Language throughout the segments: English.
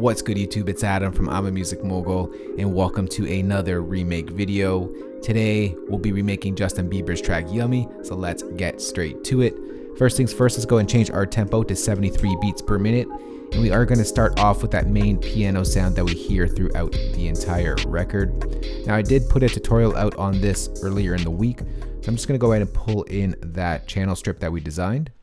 What's good, YouTube? It's Adam from I'm a Music Mogul, and welcome to another remake video. Today we'll be remaking Justin Bieber's track Yummy, so let's get straight to it. First things first, let's go and change our tempo to 73 beats per minute, and we are going to start off with that main piano sound that we hear throughout the entire record. Now, I did put a tutorial out on this earlier in the week, so I'm just going to go ahead and pull in that channel strip that we designed.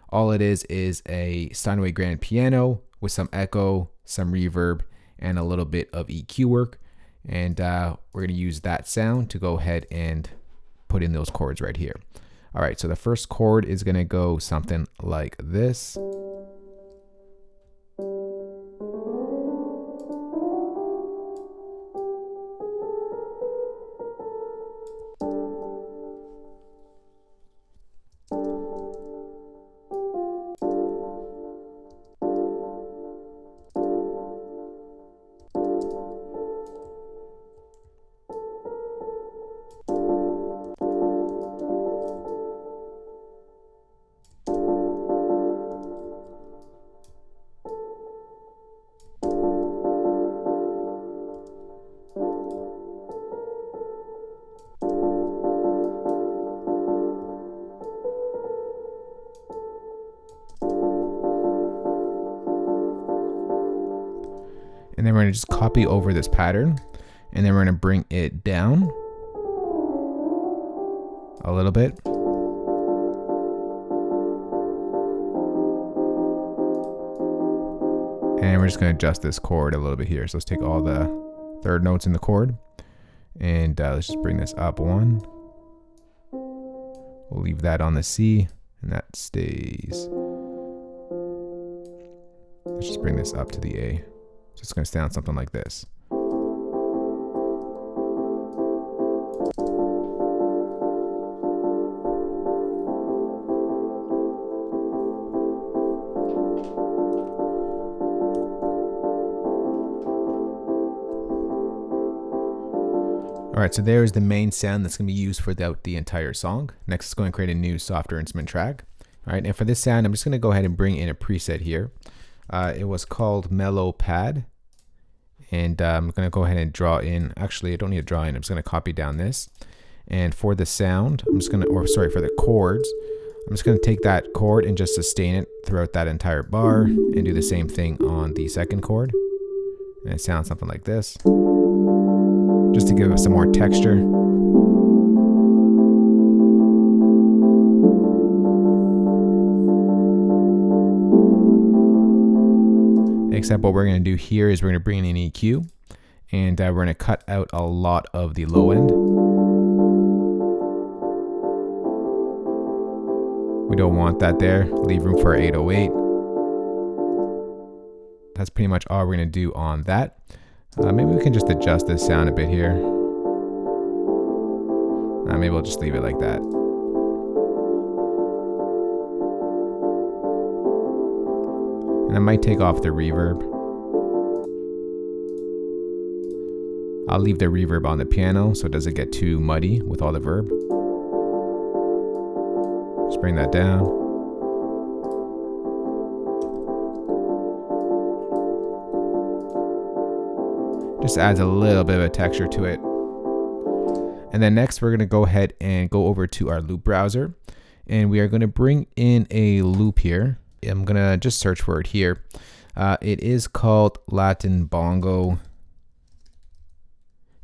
All it is a Steinway grand piano with some echo, some reverb, and a little bit of EQ work. And we're going to use that sound to go ahead and put in those chords right here. All right, so the first chord is going to go something like this. And then we're going to just copy over this pattern, and then we're going to bring it down a little bit. And we're just going to adjust this chord a little bit here. So let's take all the third notes in the chord, and let's just bring this up one. We'll leave that on the C, and that stays. Let's just bring this up to the A. So it's going to sound something like this. All right, so there's the main sound that's going to be used throughout the entire song. Next, let's go and create a new softer instrument track. All right, and for this sound, I'm just going to go ahead and bring in a preset here. It was called Mellow Pad, and I'm going to go ahead and draw in. Actually, I don't need to draw in. I'm just going to copy down this. And for the sound, I'm just going to, or sorry, for the chords, I'm just going to take that chord and just sustain it throughout that entire bar, and do the same thing on the second chord. And it sounds something like this, just to give us some more texture. Except what we're going to do here is we're going to bring in an EQ, and we're going to cut out a lot of the low end. We don't want that there. Leave room for 808. That's pretty much all we're going to do on that. Maybe we can just adjust this sound a bit here. Maybe we'll just leave it like that. And I might take off the reverb. I'll leave the reverb on the piano so it doesn't get too muddy with all the verb. Just bring that down. Just adds a little bit of a texture to it. And then next we're going to go ahead and go over to our loop browser, and we are going to bring in a loop here. I'm going to just search for it here. It is called Latin Bongo,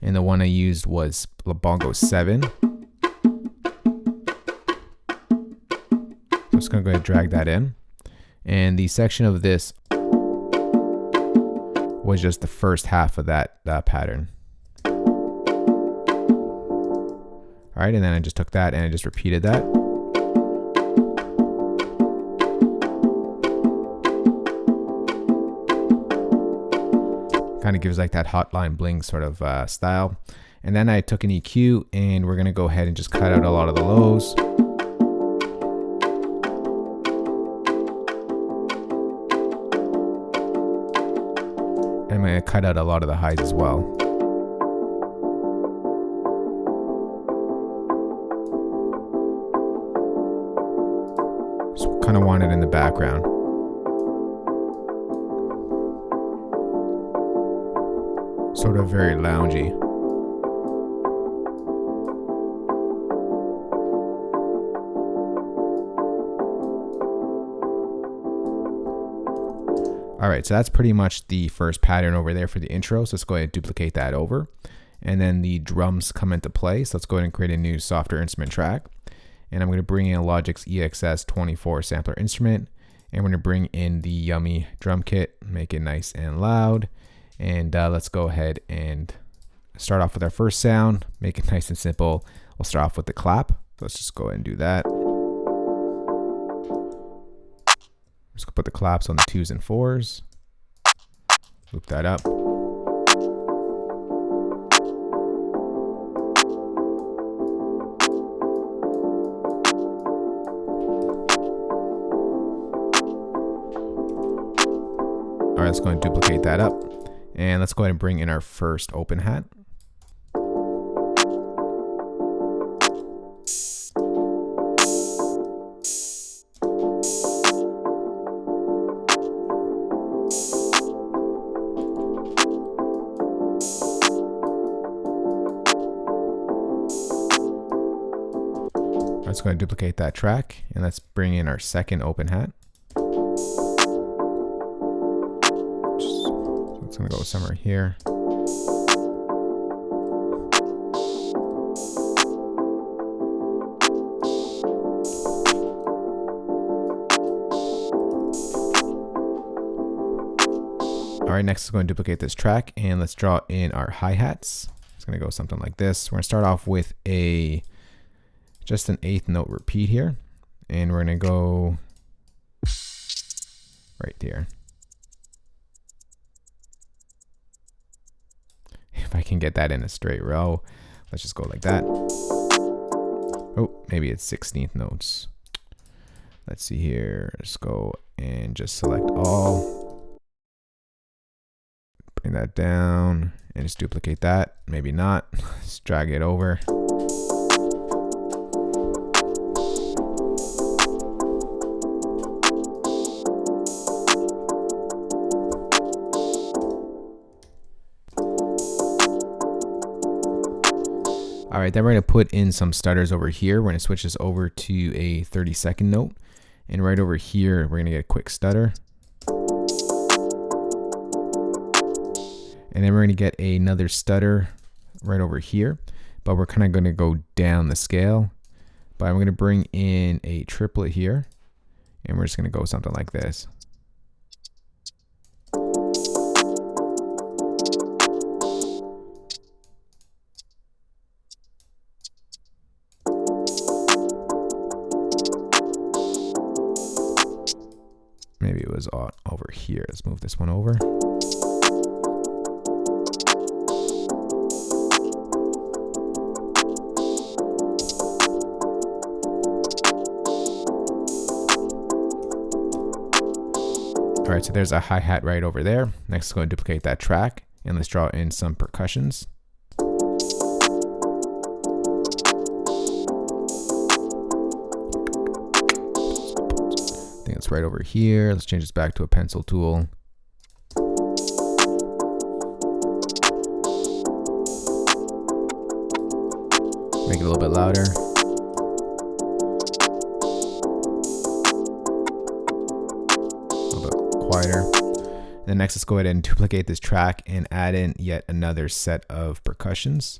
and the one I used was Bongo 7. So I'm just going to go ahead and drag that in. And the section of this was just the first half of that pattern. All right, and then I just took that and I just repeated that. Kind of gives like that hotline bling sort of style. And then I took an EQ, and we're going to go ahead and just cut out a lot of the lows. And I'm going to cut out a lot of the highs as well. Just kind of want it in the background. Sort of very loungy. All right, so that's pretty much the first pattern over there for the intro. So let's go ahead and duplicate that over. And then the drums come into play. So let's go ahead and create a new softer instrument track. And I'm going to bring in a Logic's EXS24 sampler instrument. And we're going to bring in the Yummy drum kit, make it nice and loud. And let's go ahead and start off with our first sound, make it nice and simple. We'll start off with the clap. So let's just go ahead and do that. Just put the claps on the 2s and 4s. Loop that up. All right, let's go ahead and duplicate that up. And let's go ahead and bring in our first open hat. Let's go ahead and duplicate that track, and let's bring in our second open hat. So it's going to go somewhere here. All right, next is going to duplicate this track, and let's draw in our hi-hats. It's going to go something like this. We're going to start off with just an 8th note repeat here, and we're going to go right here. If I can get that in a straight row, let's just go like that. Oh, maybe it's 16th notes. Let's see here. Let's go and just select all. Bring that down and just duplicate that. Maybe not. Let's drag it over. All right, then we're going to put in some stutters over here. We're going to switch this over to a 32nd note. And right over here, we're going to get a quick stutter. And then we're going to get another stutter right over here. But we're kind of going to go down the scale. But I'm going to bring in a triplet here. And we're just going to go something like this. Maybe it was over here. Let's move this one over. All right, so there's a hi-hat right over there. Next, let's go and duplicate that track, and let's draw in some percussions. I think it's right over here. Let's change this back to a pencil tool. Make it a little bit louder. A little bit quieter. And then next, let's go ahead and duplicate this track and add in yet another set of percussions.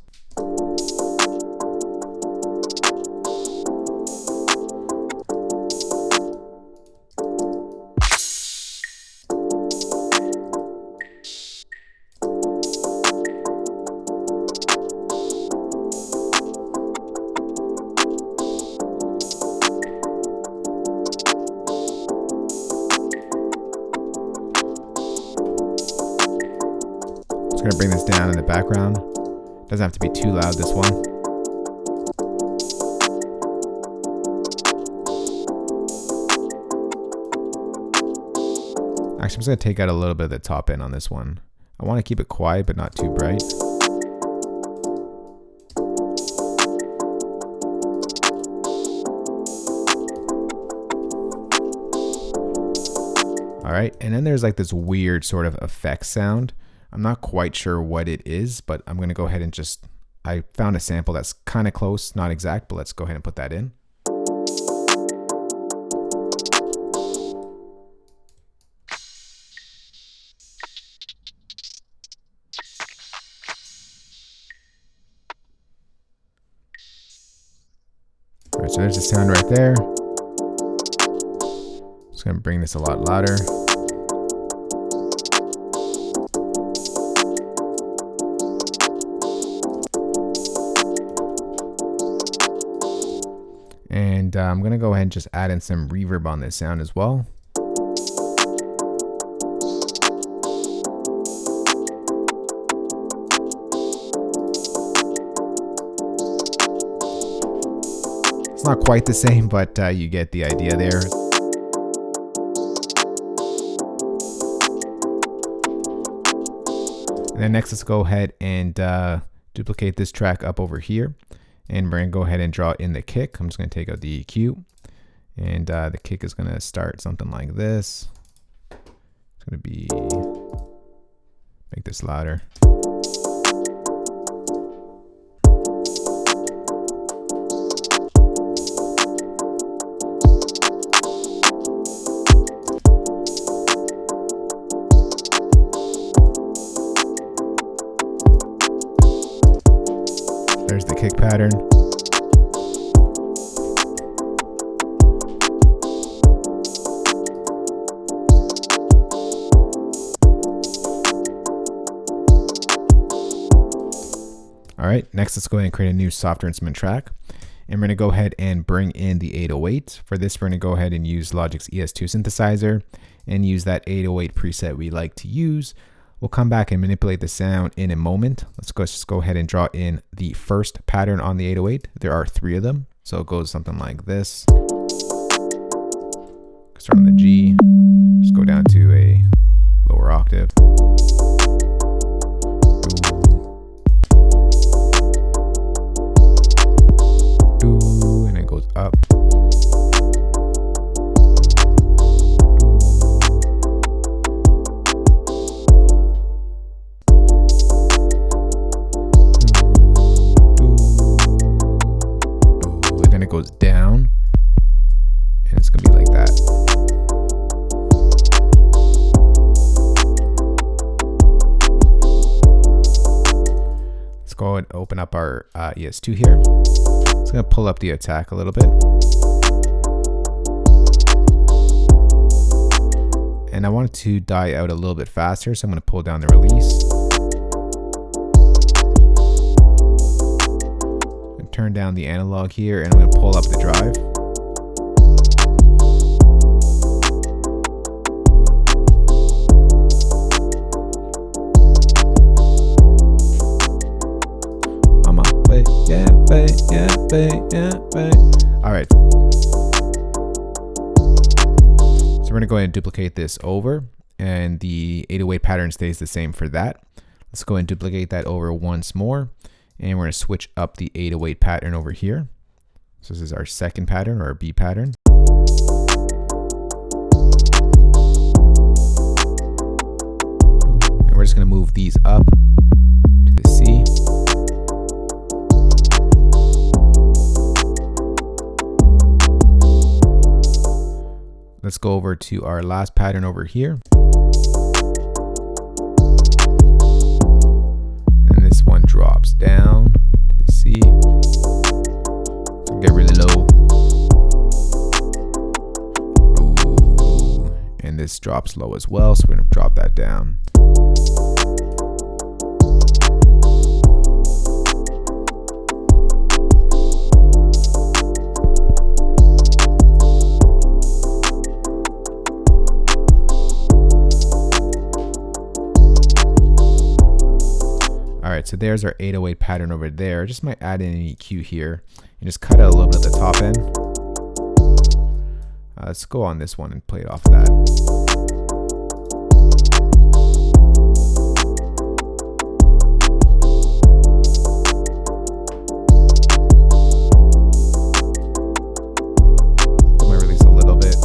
Going to bring this down in the background. Doesn't have to be too loud, this one. Actually, I'm just going to take out a little bit of the top end on this one. I want to keep it quiet, but not too bright. All right, and then there's like this weird sort of effect sound. I'm not quite sure what it is, but I'm going to go ahead and I found a sample that's kind of close, not exact, but let's go ahead and put that in. All right, so there's the sound right there. Just going to bring this a lot louder. And I'm going to go ahead and just add in some reverb on this sound as well. It's not quite the same, but you get the idea there. And then next, let's go ahead and duplicate this track up over here. And we're going to go ahead and draw in the kick. I'm just going to take out the EQ. And the kick is going to start something like this. It's going to be, make this louder. There's the kick pattern. All right, next let's go ahead and create a new software instrument track. And we're gonna go ahead and bring in the 808. For this, we're gonna go ahead and use Logic's ES2 synthesizer and use that 808 preset we like to use. We'll come back and manipulate the sound in a moment. Let's just go ahead and draw in the first pattern on the 808. There are 3 of them. So it goes something like this. Start on the G, just go down to a lower octave. And it goes up. It goes down, and it's gonna be like that. Let's go ahead and open up our ES2 here. It's gonna pull up the attack a little bit, and I want it to die out a little bit faster, so I'm gonna pull down the release. Turn down the analog here, and I'm going to pull up the drive. I'm up, wait, yeah, wait, yeah, wait, yeah, wait. All right. So we're going to go ahead and duplicate this over, and the 808 pattern stays the same for that. Let's go ahead and duplicate that over once more. And we're going to switch up the 808 pattern over here. So this is our second pattern, or our B pattern. And we're just going to move these up to the C. Let's go over to our last pattern over here. Drops down to the C. So get really low. Ooh. And this drops low as well, so we're going to drop that down. Alright, so there's our 808 pattern over there. I just might add in an EQ here and just cut out a little bit at the top end. Let's go on this one and play it off of that. Pull my release a little bit.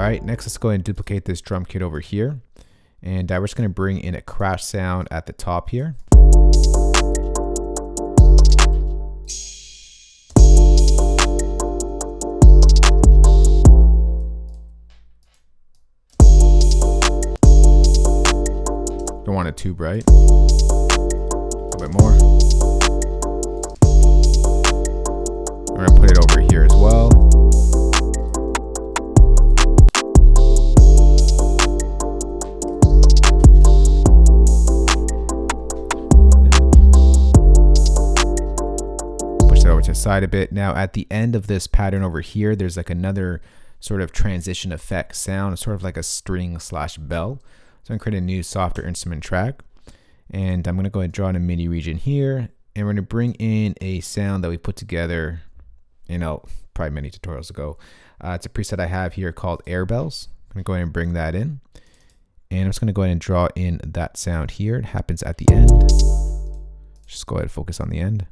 All right, next let's go ahead and duplicate this drum kit over here. And we're just going to bring in a crash sound at the top here. Don't want it too bright. A little bit more. I'm going to put it over here as well. Push that over to the side a bit. Now at the end of this pattern over here, there's like another sort of transition effect sound. It's sort of like a string / bell. So I'm going to create a new softer instrument track. And I'm going to go ahead and draw in a MIDI region here. And we're going to bring in a sound that we put together, probably many tutorials ago. It's a preset I have here called Air Bells. I'm going to go ahead and bring that in. And I'm just going to go ahead and draw in that sound here. It happens at the end. Just go ahead and focus on the end.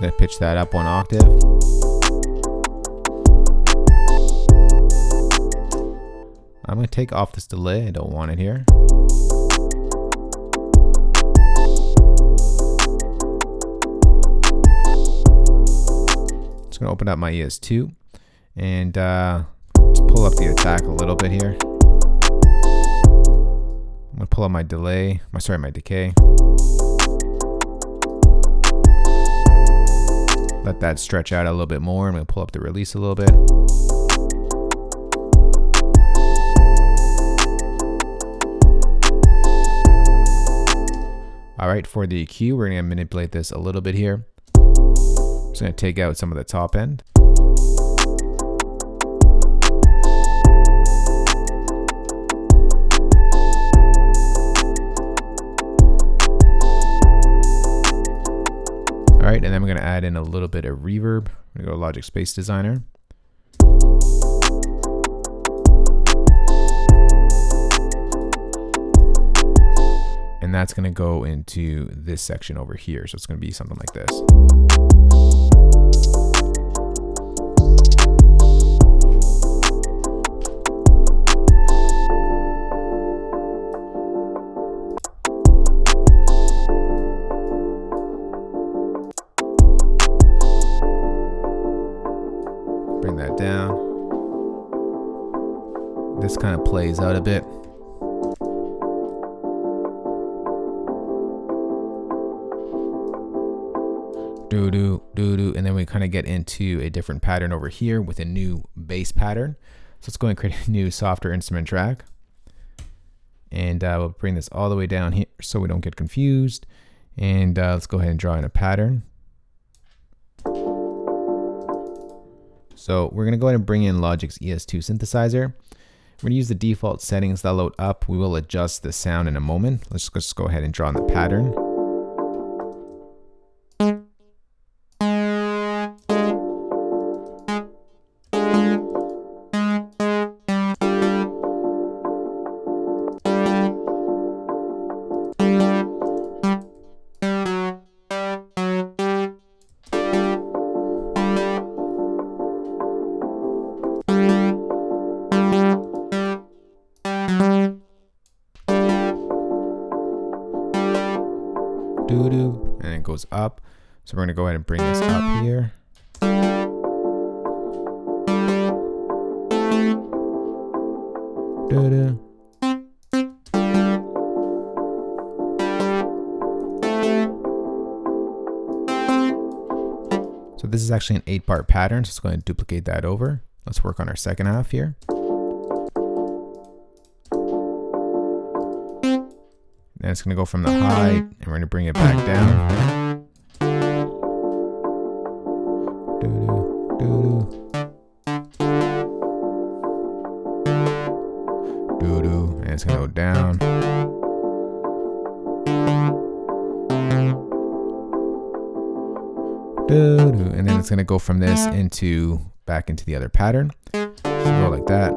Going to pitch that up 1 octave. I'm going to take off this delay. I don't want it here. Just going to open up my ES2 and just pull up the attack a little bit here. I'm going to pull up my delay, my decay. Let that stretch out a little bit more. I'm going to pull up the release a little bit. All right, for the EQ, we're going to manipulate this a little bit here. Just going to take out some of the top end. All right, and then we're going to add in a little bit of reverb. I'm going to go to Logic Space Designer. And that's going to go into this section over here. So it's going to be something like this. Bring that down. This kind of plays out a bit. Doo-doo, doo-doo, and then we kind of get into a different pattern over here with a new bass pattern. So let's go and create a new softer instrument track. And we'll bring this all the way down here so we don't get confused. And let's go ahead and draw in a pattern. So we're going to go ahead and bring in Logic's ES2 synthesizer. We're going to use the default settings that load up. We will adjust the sound in a moment. Let's just go ahead and draw in the pattern. Doo-doo, and it goes up. So we're going to go ahead and bring this up here. Doo-doo. So this is actually an 8-part pattern, so let's go ahead and duplicate that over. Let's work on our second half here. And it's going to go from the high, and we're going to bring it back down. Doo-doo, doo-doo. Doo-doo, and it's going to go down. Doo-doo, and then it's going to go from this into back into the other pattern. So go like that.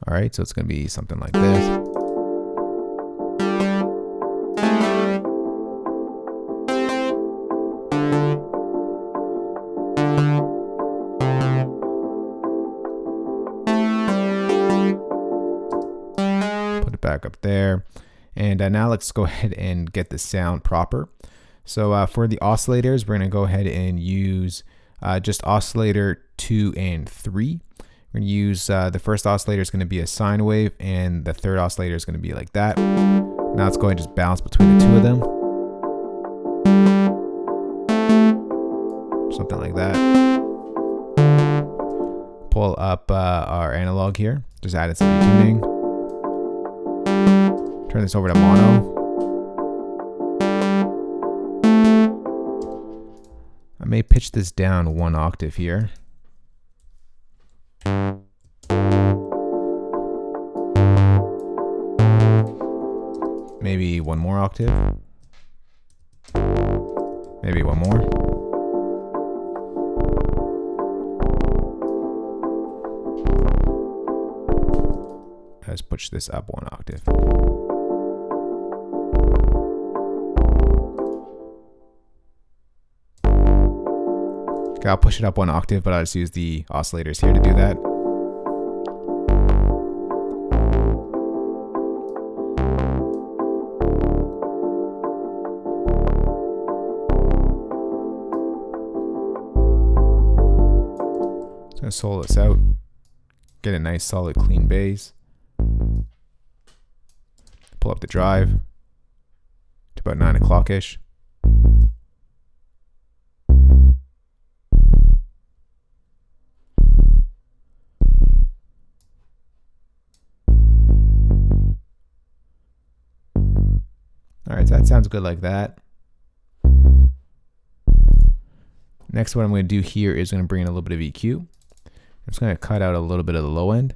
All right, so it's going to be something like this. Put it back up there. And now let's go ahead and get the sound proper. So for the oscillators, we're going to go ahead and use just oscillator 2 and 3. We're going to use the first oscillator is going to be a sine wave, and the third oscillator is going to be like that. Now let's go ahead and just balance between the two of them. Something like that. Pull up our analog here. Just added some detuning. Turn this over to mono. I may pitch this down 1 octave here. Maybe 1 more octave. Maybe 1 more. Let's push this up 1 octave. Okay, I'll push it up 1 octave, but I'll just use the oscillators here to do that. Just gonna solo this out, get a nice solid clean bass. Pull up the drive to about 9 o'clock-ish. Alright, so that sounds good like that. Next, what I'm going to do here is going to bring in a little bit of EQ. I'm just going to cut out a little bit of the low end.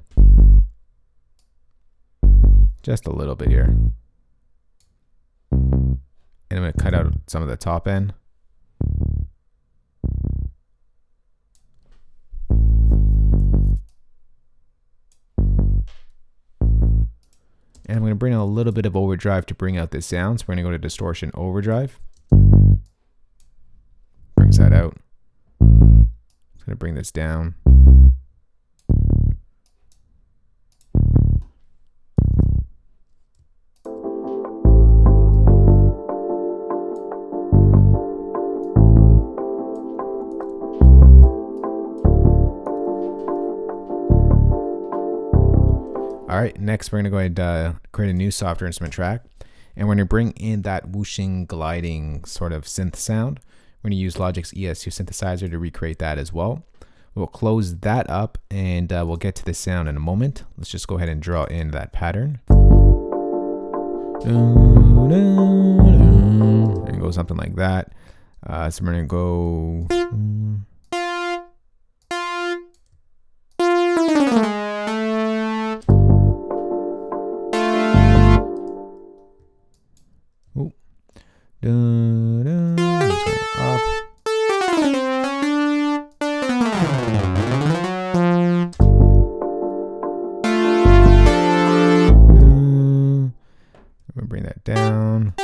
Just a little bit here. And I'm going to cut out some of the top end. And I'm going to bring in a little bit of overdrive to bring out this sound. So we're going to go to distortion overdrive. Brings that out. Just going to bring this down. All right, next we're going to go ahead and create a new software instrument track, and we're going to bring in that whooshing, gliding sort of synth sound. We're going to use Logic's ES2 synthesizer to recreate that as well. We'll close that up, and we'll get to the sound in a moment. Let's just go ahead and draw in that pattern. And go something like that. So we're going to go... Up. I'm gonna bring that down.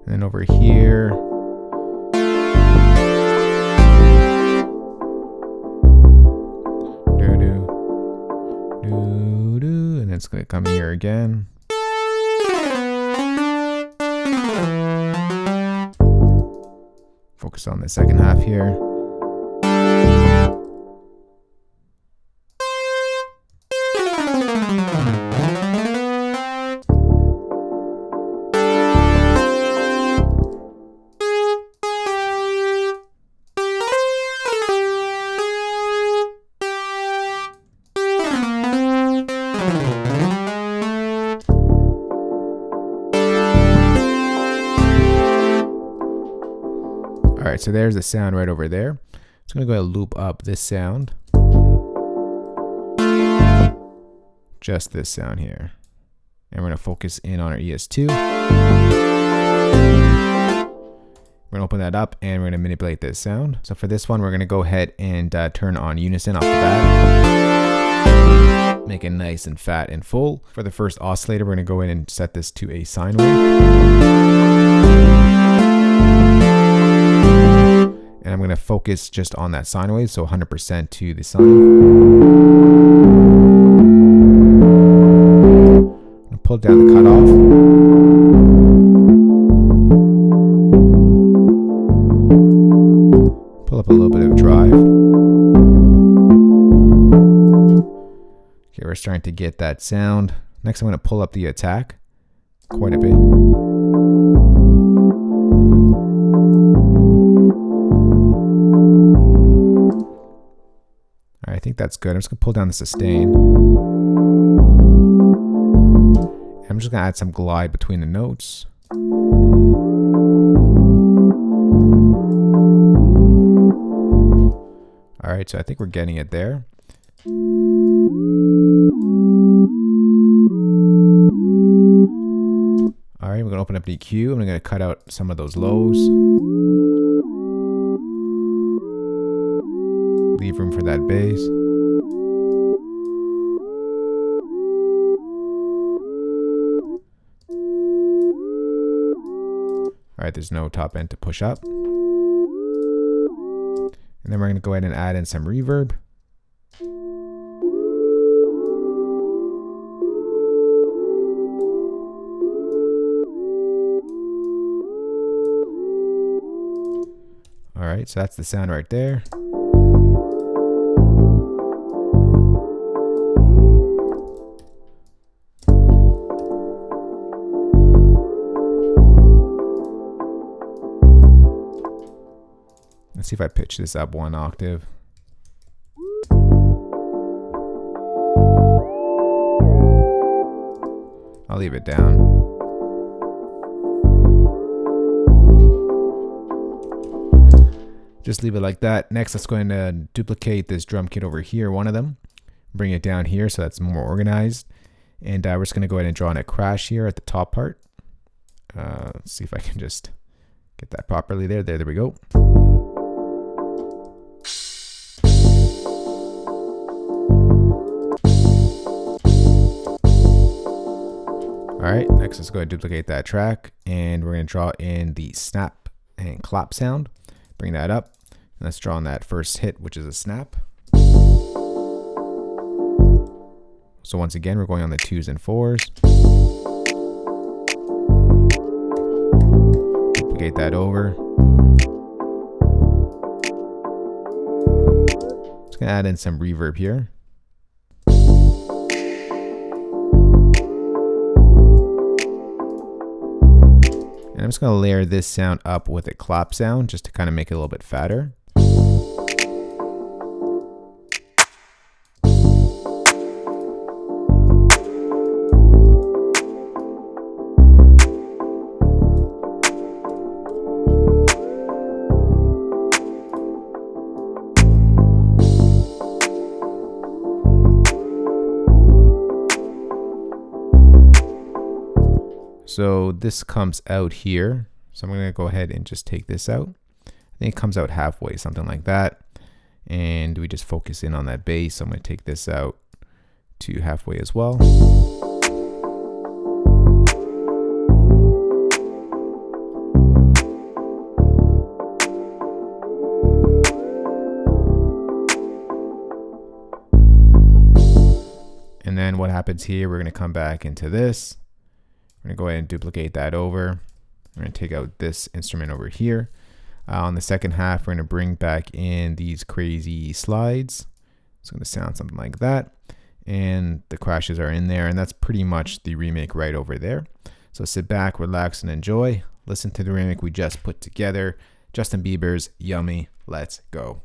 And then over here. And it's going to come here again. Focus on the second half here. right, so there's the sound right over there. Just gonna go ahead and loop up this sound. Just this sound here. And we're gonna focus in on our ES2. We're gonna open that up and we're gonna manipulate this sound. So for this one, we're gonna go ahead and turn on unison off the bat. Make it nice and fat and full. For the first oscillator, we're gonna go in and set this to a sine wave. And I'm gonna focus just on that sine wave, so 100% to the sine. I'm gonna pull down the cutoff. Pull up a little bit of drive. Okay, we're starting to get that sound. Next, I'm going to pull up the attack quite a bit. All right, I think that's good. I'm just going to pull down the sustain. I'm just going to add some glide between the notes. All right, so I think we're getting it there. All right, we're gonna open up the EQ. I'm gonna cut out some of those lows. Leave room for that bass. All right, there's no top end to push up. And then we're going to go ahead and add in some reverb. All right, so that's the sound right there. Let's see if I pitch this up one octave. I'll leave it down. Just leave it like that. Next, let's go ahead and duplicate this drum kit over here, one of them. Bring it down here so that's more organized. And we're just going to go ahead and draw in a crash here at the top part. Let's see if I can just get that properly there. There we go. All right, next let's go ahead and duplicate that track, and we're going to draw in the snap and clap sound. Bring that up, and let's draw on that first hit, which is a snap. So once again, we're going on the 2s and 4s. Duplicate that over. Just going to add in some reverb here. And I'm just going to layer this sound up with a clap sound just to kind of make it a little bit fatter. So this comes out here. So I'm going to go ahead and just take this out. I think it comes out halfway, something like that. And we just focus in on that bass. So I'm going to take this out to halfway as well. And then what happens here, we're going to come back into this. We're going to go ahead and duplicate that over. We're going to take out this instrument over here. On the second half, we're going to bring back in these crazy slides. It's going to sound something like that. And the crashes are in there. And that's pretty much the remake right over there. So sit back, relax, and enjoy. Listen to the remake we just put together. Justin Bieber's Yummy. Let's go.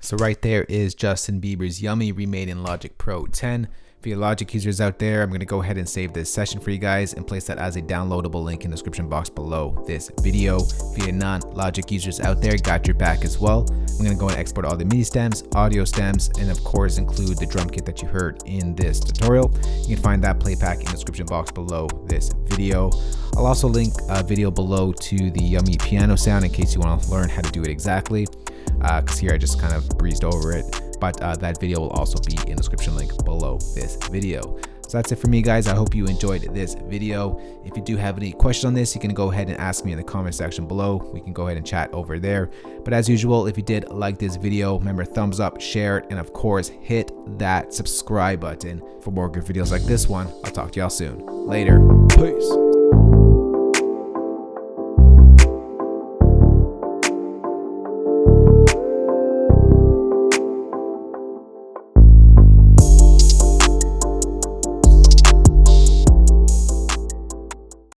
So right there is Justin Bieber's Yummy remade in Logic Pro 10. For your Logic users out there, I'm going to go ahead and save this session for you guys and place that as a downloadable link in the description box below this video. For your non-Logic users out there, got your back as well. I'm going to go and export all the MIDI stems, audio stems, and of course include the drum kit that you heard in this tutorial. You can find that playback in the description box below this video. I'll also link a video below to the Yummy piano sound in case you want to learn how to do it exactly. Because here I just kind of breezed over it, but that video will also be in the description link below this video. So that's it for me, guys. I hope you enjoyed this video. If you do have any questions on this, you can go ahead and ask me in the comment section below. We can go ahead and chat over there. But as usual, if you did like this video, remember, thumbs up, share it, and of course hit that subscribe button for more good videos like this one. I'll talk to y'all soon. Later. Peace.